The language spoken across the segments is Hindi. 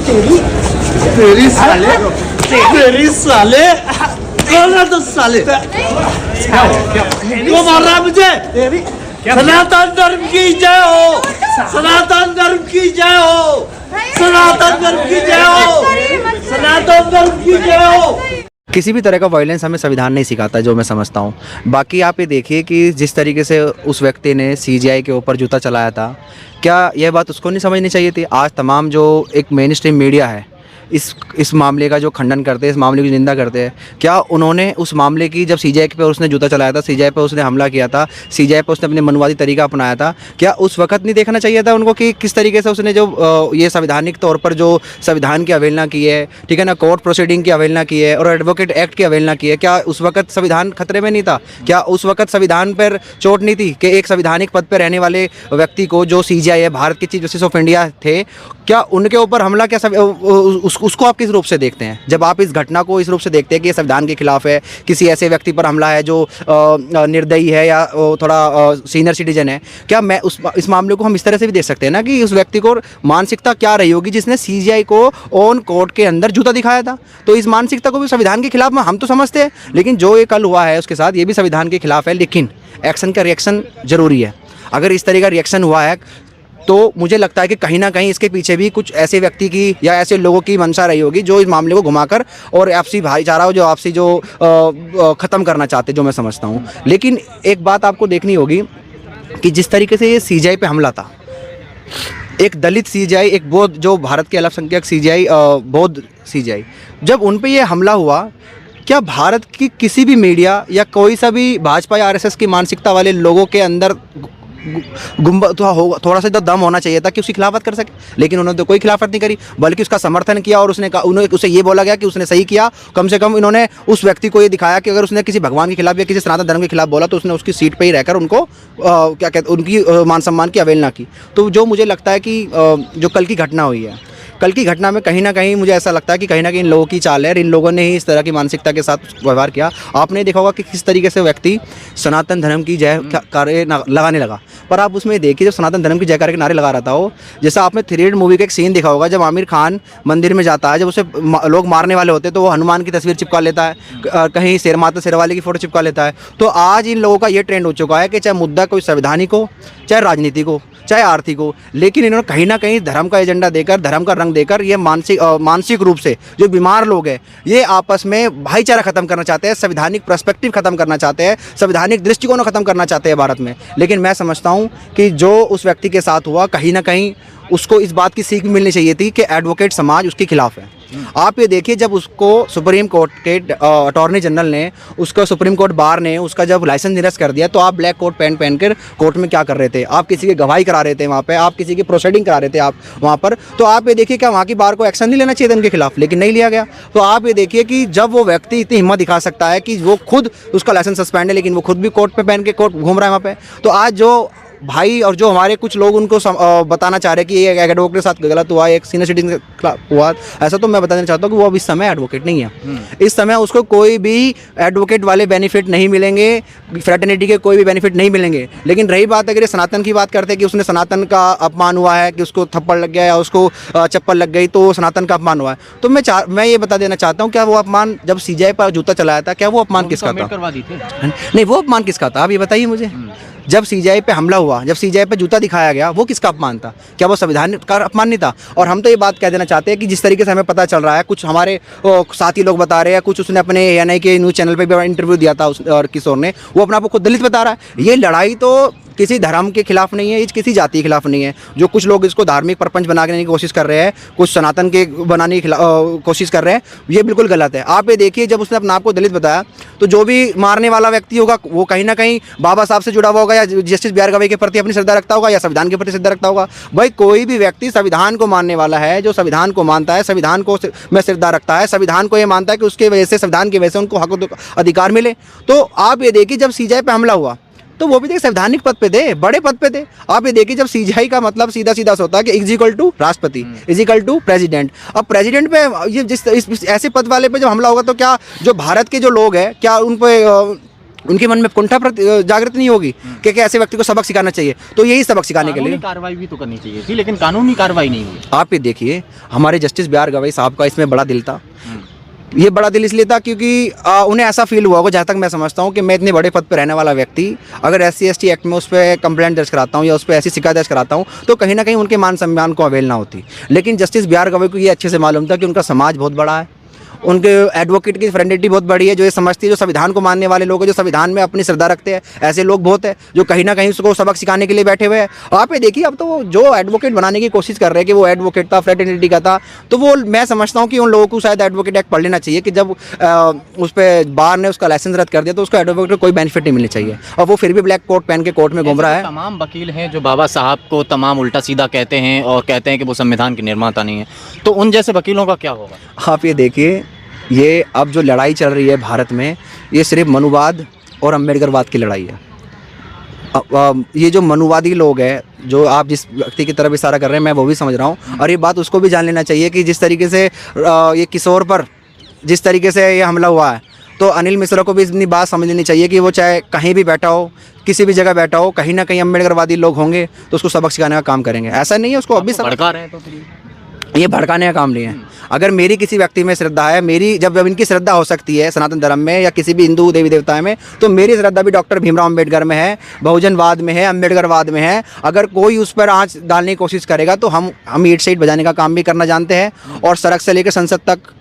तेरी साले कौन है तो साले वो मार रहा है मुझे। सनातन धर्म की जय हो, सनातन धर्म की जय हो, सनातन धर्म की जय हो, सनातन धर्म की जय हो। किसी भी तरह का वायलेंस हमें संविधान नहीं सिखाता, जो मैं समझता हूँ। बाकी आप ये देखिए कि जिस तरीके से उस व्यक्ति ने सीजेआई के ऊपर जूता चलाया था, क्या यह बात उसको नहीं समझनी चाहिए थी? आज तमाम जो एक मेन स्ट्रीम मीडिया है इस मामले का जो खंडन करते हैं, इस मामले की निंदा करते हैं, क्या उन्होंने उस मामले की, जब सीजेआई पे उसने जूता चलाया था, सीजेआई पे उसने हमला किया था, सीजेआई पे उसने अपने मनवादी तरीका अपनाया था, क्या उस वक्त नहीं देखना चाहिए था उनको कि किस तरीके से उसने जो ये संवैधानिक तौर पर जो संविधान की अवहेलना की है, ठीक है ना, कोर्ट प्रोसीडिंग की अवहेलना की है और एडवोकेट एक्ट की अवहेलना की है, क्या उस वक्त संविधान खतरे में नहीं था? क्या उस वक्त संविधान पर चोट नहीं थी कि एक संवैधानिक पद पर रहने वाले व्यक्ति को, जो सीजेआई है, भारत के चीफ जस्टिस ऑफ इंडिया थे, क्या उनके ऊपर हमला, क्या उसको आप किस रूप से देखते हैं? जब आप इस घटना को इस रूप से देखते हैं कि ये संविधान के खिलाफ है, किसी ऐसे व्यक्ति पर हमला है जो निर्दयी है या थोड़ा सीनियर सिटीजन है, क्या मैं इस मामले को हम इस तरह से भी देख सकते हैं ना कि उस व्यक्ति को मानसिकता क्या रही होगी जिसने सीजीआई को ऑन कोर्ट के अंदर जूता दिखाया था? तो इस मानसिकता को भी संविधान के खिलाफ में हम तो समझते हैं, लेकिन जो ये कल हुआ है उसके साथ ये भी संविधान के खिलाफ है। लेकिन एक्शन का रिएक्शन जरूरी है। अगर इस तरह का रिएक्शन हुआ है तो मुझे लगता है कि कहीं ना कहीं इसके पीछे भी कुछ ऐसे व्यक्ति की या ऐसे लोगों की मंशा रही होगी जो इस मामले को घुमाकर और आपसी भाईचारा जो आपसी जो ख़त्म करना चाहते, जो मैं समझता हूँ। लेकिन एक बात आपको देखनी होगी कि जिस तरीके से ये सीजेआई पे हमला था, एक दलित सीजेआई, एक बौद्ध, जो भारत के अल्पसंख्यक सीजेआई, बौद्ध सीजेआई, जब उन पे ये हमला हुआ, क्या भारत की किसी भी मीडिया या कोई सा भी भाजपा या आरएसएस की मानसिकता वाले लोगों के अंदर थोड़ा सा दम होना चाहिए था कि उसकी खिलाफत कर सके? लेकिन उन्होंने तो कोई खिलाफत नहीं करी, बल्कि उसका समर्थन किया और उसे ये बोला गया कि उसने सही किया। कम से कम इन्होंने उस व्यक्ति को ये दिखाया कि अगर उसने किसी भगवान के खिलाफ या किसी सनातन धर्म के खिलाफ बोला तो उसने उसकी सीट पे ही रहकर उनको क्या कहते, उनकी मान सम्मान की अवहेलना की। तो जो मुझे लगता है कि जो कल की घटना हुई है, कल की घटना में कहीं ना कहीं मुझे ऐसा लगता है कि कहीं ना कहीं इन लोगों की चाल है, इन लोगों ने ही इस तरह की मानसिकता के साथ व्यवहार किया। आपने देखा होगा कि किस तरीके से व्यक्ति सनातन धर्म की जय लगाने लगा, पर आप उसमें देखिए जब सनातन धर्म की जयकार के नारे लगा रहा था वो, जैसा आपने 3 इडियट मूवी का एक सीन देखा होगा, जब आमिर खान मंदिर में जाता है, जब उसे लोग मारने वाले होते हैं तो वो हनुमान की तस्वीर चिपका लेता है, कहीं शेर माता शेरवाली की फ़ोटो चिपका लेता है। तो आज इन लोगों का ये ट्रेंड हो चुका है कि चाहे मुद्दा कोई संवैधानिक हो, चाहे राजनीतिक हो, चाहे आर्थिक हो, लेकिन इन्होंने कहीं ना कहीं धर्म का एजेंडा देकर, धर्म का रंग देकर, ये मानसिक रूप से जो बीमार लोग हैं, ये आपस में भाईचारा खत्म करना चाहते हैं, संवैधानिक पर्सपेक्टिव खत्म करना चाहते हैं, संवैधानिक दृष्टिकोण खत्म करना चाहते हैं भारत में। लेकिन मैं समझता हूँ कि जो उस व्यक्ति के साथ हुआ, कहीं ना कहीं उसको इस बात की सीख मिलनी चाहिए थी कि एडवोकेट समाज उसके खिलाफ है। आप ये देखिए, जब उसको सुप्रीम कोर्ट के अटॉर्नी जनरल ने, उसको सुप्रीम कोर्ट बार ने उसका जब लाइसेंस निरस्त कर दिया, तो आप ब्लैक कोट पैंट पहनकर कोर्ट में क्या कर रहे थे? आप किसी की गवाही करा रहे थे वहाँ पे, आप किसी की प्रोसीडिंग करा रहे थे आप वहाँ पर। तो आप ये देखिए, क्या वहाँ की बार को एक्शन नहीं लेना चाहिए था उनके खिलाफ? लेकिन नहीं लिया गया। तो आप ये देखिए कि जब वो व्यक्ति इतनी हिम्मत दिखा सकता है कि वो खुद, उसका लाइसेंस सस्पेंड है लेकिन वो खुद भी कोर्ट पे पहन के कोर्ट घूम रहा है वहाँ पे, तो आज जो भाई और जो हमारे कुछ लोग उनको बताना चाह रहे हैं कि ये एडवोकेट के साथ गलत हुआ, एक सीनियर सिटीजन के खिलाफ हुआ, ऐसा तो मैं बताना चाहता हूँ कि वो अब इस समय एडवोकेट नहीं है। इस समय उसको कोई भी एडवोकेट वाले बेनिफिट नहीं मिलेंगे, फ्रेटर्निटी के कोई भी बेनिफिट नहीं मिलेंगे। लेकिन रही बात अगर ये सनातन की बात करते हैं कि उसने सनातन का अपमान हुआ है, कि उसको थप्पड़ लग गया या उसको चप्पल लग गई तो सनातन का अपमान हुआ है, तो मैं ये बता देना चाहता हूँ, क्या वो अपमान, जब सीजेआई पर जूता चलाया था, क्या वो अपमान किसका था? नहीं, वो अपमान किसका था? आप ये बताइए मुझे। जब सीजेआई पे हमला हुआ, जब सीजेआई पे जूता दिखाया गया, वो किसका अपमान था? क्या वो संविधान का अपमान नहीं था? और हम तो ये बात कह देना चाहते हैं कि जिस तरीके से हमें पता चल रहा है, कुछ हमारे साथी लोग बता रहे हैं, कुछ उसने अपने एएनआई के न्यूज़ चैनल पे भी इंटरव्यू दिया था और किशोर ने, वो अपने आप को खुद दलित बता रहा है। ये लड़ाई तो किसी धर्म के खिलाफ नहीं है, ये किसी जाति के खिलाफ नहीं है। जो कुछ लोग इसको धार्मिक प्रपंच बनाने की कोशिश कर रहे हैं, कुछ सनातन के बनाने की कोशिश कर रहे हैं, ये बिल्कुल गलत है। आप ये देखिए, जब उसने अपने आप को दलित बताया, तो जो भी मारने वाला व्यक्ति होगा वो कहीं ना कहीं बाबा साहब से जुड़ा हुआ होगा, या जस्टिस बी आर गवई के प्रति अपनी श्रद्धा रखता होगा, या संविधान के प्रति श्रद्धा रखता होगा। भाई कोई भी व्यक्ति संविधान को मानने वाला है, जो संविधान को मानता है, संविधान को में श्रद्धा रखता है, संविधान को ये मानता है कि उसके वजह से, संविधान की वजह से उनको हक अधिकार मिले। तो आप ये देखिए, जब सीजेआई पे हमला हुआ तो वो भी देख संवैधानिक पद पे थे, बड़े पद पे थे। आप ये देखिए, जब सीजेआई का मतलब सीधा सीधा होता है कि इज इक्वल टू राष्ट्रपति, इज इक्वल टू प्रेसिडेंट। अब प्रेसिडेंट पे ये ऐसे पद वाले पे जब हमला होगा, तो क्या जो भारत के जो लोग हैं, क्या उन पे उनके मन में कुंठा जागृत नहीं होगी कि ऐसे व्यक्ति को सबक सिखाना चाहिए। तो यही सबक सिखाने के लिए कार्रवाई भी तो करनी चाहिए थी, लेकिन कानूनी कार्रवाई नहीं हुई। आप ये देखिए, हमारे जस्टिस बी आर गवई साहब का इसमें बड़ा दिल था। ये बड़ा दिल इसलिए था क्योंकि उन्हें ऐसा फील हुआ होगा, जहाँ तक मैं समझता हूँ, कि मैं इतने बड़े पद पर रहने वाला व्यक्ति अगर SC/ST एक्ट में उस पर कंप्लेंट दर्ज कराता हूँ या उस पर ऐसी शिकायत दर्ज कराता हूँ तो कहीं ना कहीं उनके मान सम्मान को अवेल ना होती। लेकिन जस्टिस बी आर गवई को ये अच्छे से मालूम था कि उनका समाज बहुत बड़ा है, उनके एडवोकेट की फ्रेंडिटी बहुत बड़ी है, जो ये समझती है, जो संविधान को मानने वाले लोग हैं, जो संविधान में अपनी श्रद्धा रखते हैं, ऐसे लोग बहुत हैं जो कहीं ना कहीं उसको सबक सिखाने के लिए बैठे हुए हैं। आप ये देखिए, अब तो वो जो एडवोकेट बनाने की कोशिश कर रहे हैं कि वो एडवोकेट था, फ्रेटर्निटी का था, तो वो मैं समझता हूँ कि उन लोगों को शायद एडवोकेट एक्ट पढ़ लेना चाहिए कि जब उस पर बार ने उसका लाइसेंस रद्द कर दिया तो उसको एडवोकेट को कोई बेनिफिट नहीं मिलनी चाहिए, और वो फिर भी ब्लैक कोट पहन के कोर्ट में घूम रहा है। तमाम वकील हैं जो बाबा साहब को तमाम उल्टा सीधा कहते हैं और कहते हैं कि वो संविधान के निर्माता नहीं है, तो उन जैसे वकीलों का क्या होगा? आप ये देखिए, ये अब जो लड़ाई चल रही है भारत में, ये सिर्फ मनुवाद और अम्बेडकरवाद की लड़ाई है। ये जो मनुवादी लोग हैं, जो आप जिस व्यक्ति की तरफ इशारा कर रहे हैं, मैं वो भी समझ रहा हूँ, और ये बात उसको भी जान लेना चाहिए कि जिस तरीके से ये किशोर पर जिस तरीके से ये हमला हुआ है, तो अनिल मिश्रा को भी अपनी बात समझ लेनी चाहिए कि वो चाहे कहीं भी बैठा हो, किसी भी जगह बैठा हो, कहीं ना कहीं अम्बेडकरवादी लोग होंगे तो उसको सबक सिखाने का काम करेंगे। ऐसा नहीं है उसको अभी भड़का रहे हैं, तो फिर ये भड़काने का काम नहीं है। अगर मेरी किसी व्यक्ति में श्रद्धा है, मेरी जब इनकी श्रद्धा हो सकती है सनातन धर्म में या किसी भी हिंदू देवी देवता में, तो मेरी श्रद्धा भी डॉक्टर भीमराव अम्बेडकर में है, बहुजनवाद में है, अम्बेडकरवाद में है। अगर कोई उस पर आँच डालने की कोशिश करेगा तो हम ईंट से ईंट बजाने का काम भी करना जानते हैं, और सड़क से लेकर संसद तक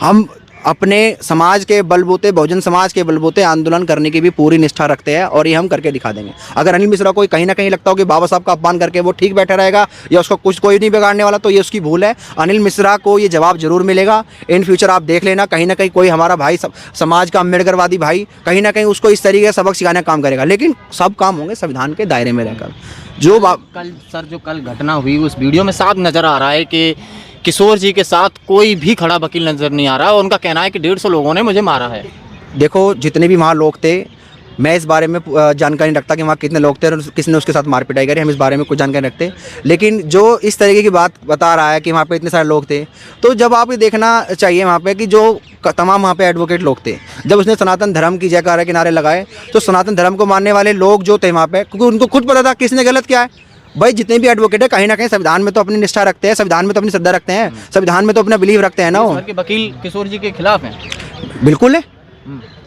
हम अपने समाज के बलबूते, बहुजन समाज के बलबूते आंदोलन करने की भी पूरी निष्ठा रखते हैं, और ये हम करके दिखा देंगे। अगर अनिल मिश्रा को कहीं ना कहीं लगता हो कि बाबा साहब का अपमान करके वो ठीक बैठा रहेगा या उसको कुछ कोई नहीं बिगाड़ने वाला, तो ये उसकी भूल है। अनिल मिश्रा को ये जवाब जरूर मिलेगा इन फ्यूचर। आप देख लेना, कहीं ना कहीं कोई हमारा भाई समाज का अम्बेडकरवादी भाई कहीं ना कहीं उसको इस तरीके से सबक सिखाने का काम करेगा, लेकिन सब काम होंगे संविधान के दायरे में रहकर। जो कल घटना हुई उस वीडियो में साफ नज़र आ रहा है कि किशोर जी के साथ कोई भी खड़ा वकील नज़र नहीं आ रहा, और उनका कहना है कि 150 लोगों ने मुझे मारा है। देखो, जितने भी वहाँ लोग थे, मैं इस बारे में जानकारी नहीं रखता कि वहाँ कितने लोग थे और किसने उसके साथ मारपिटाई करी, हम इस बारे में कुछ जानकारी रखते। लेकिन जो इस तरीके की बात बता रहा है कि वहाँ पे इतने सारे लोग थे, तो जब आप ये देखना चाहिए वहाँ पे कि जो तमाम वहाँ पे एडवोकेट लोग थे, जब उसने सनातन धर्म की जयकारा के नारे लगाए, तो सनातन धर्म को मानने वाले लोग जो थे वहाँ पे, क्योंकि उनको खुद पता था किसने गलत किया है। भाई जितने भी एडवोकेट है कहीं ना कहीं संविधान में तो अपनी निष्ठा रखते हैं, संविधान में तो अपनी श्रद्धा रखते हैं, संविधान में तो अपना बिलीव रखते हैं ना। वो वकील किशोर जी के खिलाफ हैं, बिल्कुल है।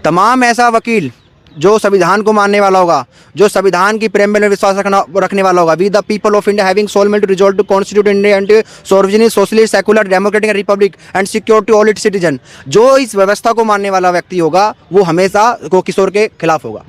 तमाम ऐसा वकील जो संविधान को मानने वाला होगा, जो संविधान की प्रेम में विश्वास रखने वाला होगा, we the people of India having solemnly to resolve to constitute India and sovereignty socialist secular democratic republic and secure to all its citizen, जो इस व्यवस्था को मानने वाला व्यक्ति होगा वो हमेशा किशोर के खिलाफ होगा।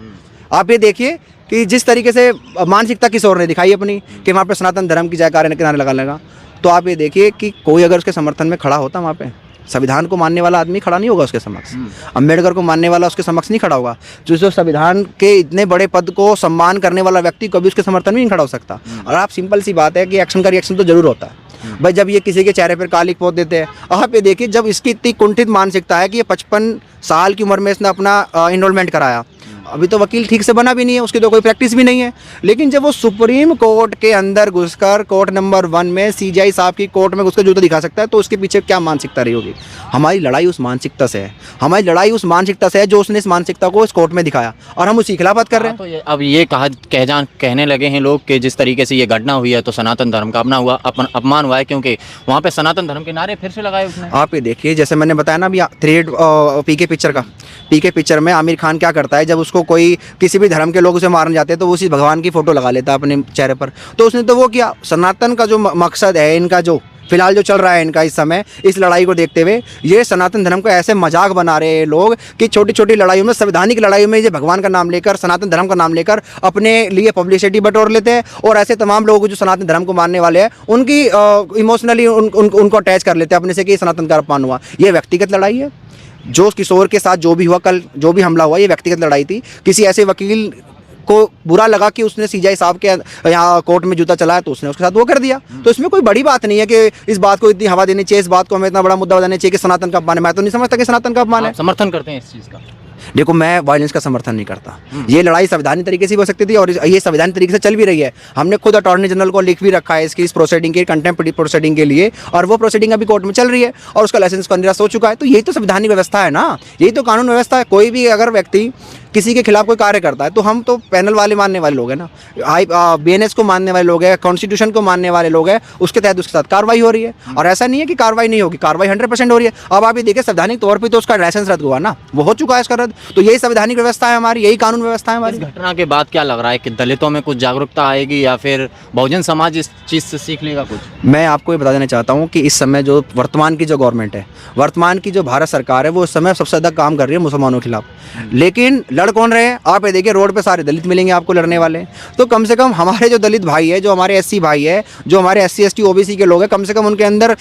आप ये देखिए कि जिस तरीके से मानसिकता किशोर ने दिखाई अपनी कि वहाँ पे सनातन धर्म की जयकारे के नारे लगा, तो आप ये देखिए कि कोई अगर उसके समर्थन में खड़ा होता, वहाँ पे संविधान को मानने वाला आदमी खड़ा नहीं होगा उसके समक्ष, अम्बेडकर को मानने वाला उसके समक्ष नहीं खड़ा होगा। जो संविधान के इतने बड़े पद को सम्मान करने वाला व्यक्ति कभी उसके समर्थन में नहीं खड़ा हो सकता। और आप सिंपल सी बात है कि एक्शन का रिएक्शन तो जरूर होता है भाई, जब ये किसी के चेहरे पर कालिक पोत देते हैं। आप ये देखिए, जब इसकी इतनी कुंठित मानसिकता है कि ये 55 साल की उम्र में इसने अपना इनरोलमेंट कराया, अभी तो वकील ठीक से बना भी नहीं है, उसकी तो कोई प्रैक्टिस भी नहीं है, लेकिन जब वो सुप्रीम कोर्ट के अंदर घुसकर कोर्ट नंबर 1 में सीजीआई साहब की कोर्ट में घुसकर जूता दिखा सकता है, तो उसके पीछे क्या मानसिकता रही होगी। हमारी लड़ाई उस मानसिकता से है, हमारी लड़ाई उस मानसिकता से है जो उसने इस मानसिकता को इस कोर्ट में दिखाया, और हम उसी खिलाफत कर रहे हैं। तो अब ये कहने लगे हैं लोग कि जिस तरीके से ये घटना हुई है तो सनातन धर्म का अपमान हुआ है, क्योंकि वहाँ पे सनातन धर्म के नारे फिर से लगाए उसने। आप ये देखिए, जैसे मैंने बताया ना अभी पीके पिक्चर में आमिर खान क्या करता है, जब उसको कोई किसी भी धर्म के लोग उसे मारने जाते हैं तो वो उसी भगवान की फोटो लगा लेता है अपने चेहरे पर। तो उसने तो वो किया। सनातन का जो मकसद है, इनका जो फिलहाल जो चल रहा है इनका इस समय, इस लड़ाई को देखते हुए ये सनातन धर्म को ऐसे मजाक बना रहे हैं लोग कि छोटी छोटी लड़ाइयों में, संवैधानिक लड़ाइयों में ये भगवान का नाम लेकर, सनातन धर्म का नाम लेकर अपने लिए पब्लिसिटी बटोर लेते हैं, और ऐसे तमाम लोग जो सनातन धर्म को मानने वाले हैं उनकी इमोशनली उनको अटैच कर लेते हैं अपने से कि सनातन का अपमान हुआ। ये व्यक्तिगत लड़ाई है। जो किशोर के साथ जो भी हुआ, कल जो भी हमला हुआ, ये व्यक्तिगत लड़ाई थी। किसी ऐसे वकील को बुरा लगा कि उसने सीजीआई साहब के यहाँ कोर्ट में जूता चलाया, तो उसने उसके साथ वो कर दिया। तो इसमें कोई बड़ी बात नहीं है कि इस बात को इतनी हवा देनी चाहिए, इस बात को हमें इतना बड़ा मुद्दा बनाना चाहिए कि सनातन का अपमान है। मैं तो नहीं समझता कि सनातन का अपमान है। समर्थन करते हैं इस चीज़ का। देखो मैं वायलेंस का समर्थन नहीं करता। ये लड़ाई संवैधानिक तरीके से भी हो सकती थी और ये संवैधानिक तरीके से चल भी रही है। हमने खुद अटॉर्नी जनरल को लिख भी रखा है इसकी इस प्रोसीडिंग के कंटेम्प्ट प्रोसीडिंग के लिए, और वो प्रोसीडिंग अभी कोर्ट में चल रही है और उसका लाइसेंस का निरस्त हो चुका है। तो यही तो संवैधानिक व्यवस्था है ना, यही तो कानून व्यवस्था है। कोई भी अगर व्यक्ति किसी के खिलाफ कोई कार्य करता है तो हम तो पैनल वाले मानने वाले लोग हैं ना, BNS को मानने वाले लोग हैं, कॉन्स्टिट्यूशन को मानने वाले लोग हैं, उसके तहत उसके साथ कार्रवाई हो रही है। और ऐसा नहीं है कि कार्रवाई नहीं होगी, कार्रवाई 100% हो रही है। अब आप ये देखिए संवैधानिक तौर पर तो उसका लाइसेंस रद्द हुआ ना, वो हो चुका है इसका रद्द। तो यही संवैधानिक व्यवस्था है हमारी, यही कानून व्यवस्था है हमारी। इस घटना के बाद क्या लग रहा है कि दलितों में कुछ जागरूकता आएगी या फिर बहुजन समाज इस चीज़ से सीख लेगा कुछ? मैं आपको ये बता देना चाहता हूँ कि इस समय जो वर्तमान की जो गवर्नमेंट है, वर्तमान की जो भारत सरकार है, वो इस समय सबसे ज़्यादा काम कर रही है मुसलमानों के खिलाफ। लेकिन लड़ कौन रहे हैं? आप ये देखिए रोड पे सारे दलित मिलेंगे आपको लड़ने वाले। तो कम से कम हमारे जो दलित भाई है, जो हमारे SC भाई है, जो हमारे SC ST OBC के लोग हैं, कम से कम उनके अंदर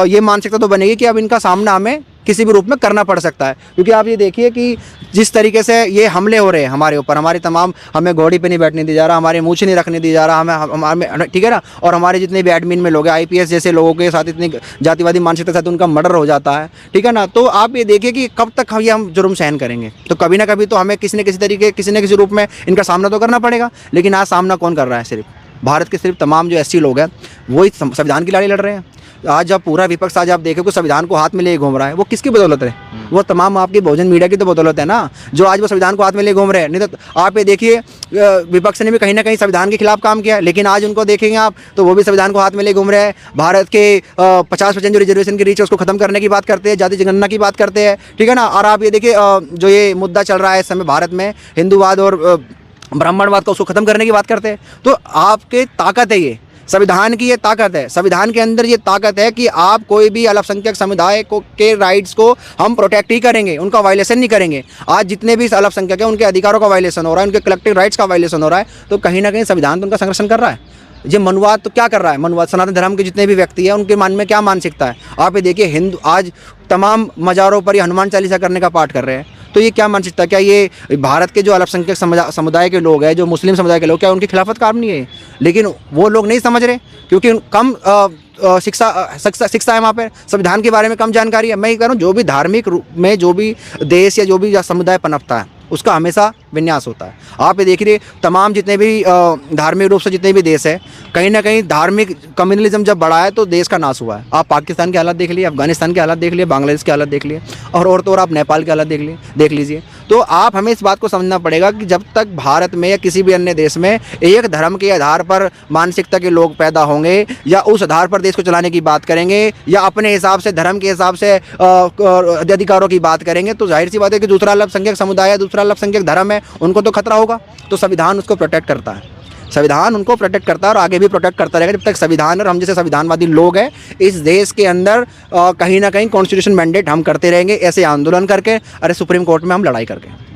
ये मानसिकता तो बनेगी कि अब इनका सामना हमें किसी भी रूप में करना पड़ सकता है। क्योंकि आप ये देखिए कि जिस तरीके से ये हमले हो रहे हैं हमारे ऊपर, हमारी तमाम, हमें घोड़ी पे नहीं बैठने दिया जा रहा, हमारे मूंछ नहीं रखने दिया जा रहा, हमें ठीक है ना, और हमारे जितने भी एडमिन में लोग हैं, IPS जैसे लोगों के साथ इतनी जातिवादी मानसिकता के साथ उनका मर्डर हो जाता है, ठीक है ना। तो आप ये देखिए कि कब तक हम जुर्म सहन करेंगे। तो कभी ना कभी तो हमें किसी न किसी तरीके, किसी न किसी रूप में इनका सामना तो करना पड़ेगा। लेकिन आज सामना कौन कर रहा है? सिर्फ भारत के सिर्फ तमाम जो SC लोग हैं वही संविधान की लड़ाई लड़ रहे हैं। आज जब पूरा विपक्ष आज आप देखो कि संविधान को हाथ में लिए घूम रहा है, वो किसकी बदौलत है? वो तमाम आपकी बहुजन मीडिया की तो बदौलत है ना, जो आज वो संविधान को हाथ में लिए घूम रहे हैं। नहीं तो आप ये देखिए विपक्ष ने भी कहीं ना कहीं संविधान के खिलाफ काम किया, लेकिन आज उनको देखेंगे आप तो वो भी संविधान को हाथ में लिए घूम रहे हैं। भारत के 50% जो रिजर्वेशन की रीच है उसको खत्म करने की बात करते हैं, जाति जनगणना की बात करते हैं, ठीक है ना। और आप ये देखिए जो ये मुद्दा चल रहा है इस समय भारत में, हिंदूवाद और ब्राह्मणवाद का, उसको खत्म करने की बात करते हैं। तो आपके ताकत है, ये संविधान की ये ताकत है, संविधान के अंदर ये ताकत है कि आप कोई भी अल्पसंख्यक समुदाय को के राइट्स को हम प्रोटेक्ट ही करेंगे, उनका वायलेशन नहीं करेंगे। आज जितने भी अल्पसंख्यक हैं उनके अधिकारों का वायलेशन हो रहा है, उनके कलेक्टिव राइट्स का वायलेशन हो रहा है। तो कहीं ना कहीं संविधान तो उनका संरक्षण कर रहा है। ये मनुवाद तो क्या कर रहा है? मनुवाद सनातन धर्म के जितने भी व्यक्ति हैं उनके मन में क्या मानसिकता है? आप ये देखिए हिंदू आज तमाम मज़ारों पर ये हनुमान चालीसा करने का पाठ कर रहे हैं। तो ये क्या मानसिकता? क्या ये भारत के जो अल्पसंख्यक समुदाय के लोग हैं, जो मुस्लिम समुदाय के लोग, क्या उनकी खिलाफत काम नहीं है? लेकिन वो लोग नहीं समझ रहे क्योंकि कम शिक्षा है वहाँ पर, संविधान के बारे में कम जानकारी है। मैं ये कह रहा हूँ जो भी धार्मिक रूप में जो भी देश या जो भी समुदाय पनपता है उसका हमेशा विन्यास होता है। आप ये देखिए तमाम जितने भी धार्मिक रूप से जितने भी देश है, कहीं ना कहीं धार्मिक कम्युनलिज्म जब बढ़ा है तो देश का नाश हुआ है। आप पाकिस्तान के हालात देख लिए, अफगानिस्तान के हालात देख लिए, बांग्लादेश के हालात देख लिए, और तो और आप नेपाल के हालात देख लीजिए। तो आप हमें इस बात को समझना पड़ेगा कि जब तक भारत में या किसी भी अन्य देश में एक धर्म के आधार पर मानसिकता के लोग पैदा होंगे या उस आधार पर देश को चलाने की बात करेंगे या अपने हिसाब से धर्म के हिसाब से अधिकारों की बात करेंगे, तो जाहिर सी बात है कि दूसरा अल्पसंख्यक समुदाय है, दूसरा अल्पसंख्यक धर्म है, उनको तो खतरा होगा। तो संविधान उसको प्रोटेक्ट करता है, संविधान उनको प्रोटेक्ट करता है और आगे भी प्रोटेक्ट करता रहेगा जब तक संविधान और हम जैसे संविधानवादी लोग हैं इस देश के अंदर कहीं ना कहीं कॉन्स्टिट्यूशन मैंडेट हम करते रहेंगे, ऐसे आंदोलन करके, अरे सुप्रीम कोर्ट में हम लड़ाई करके।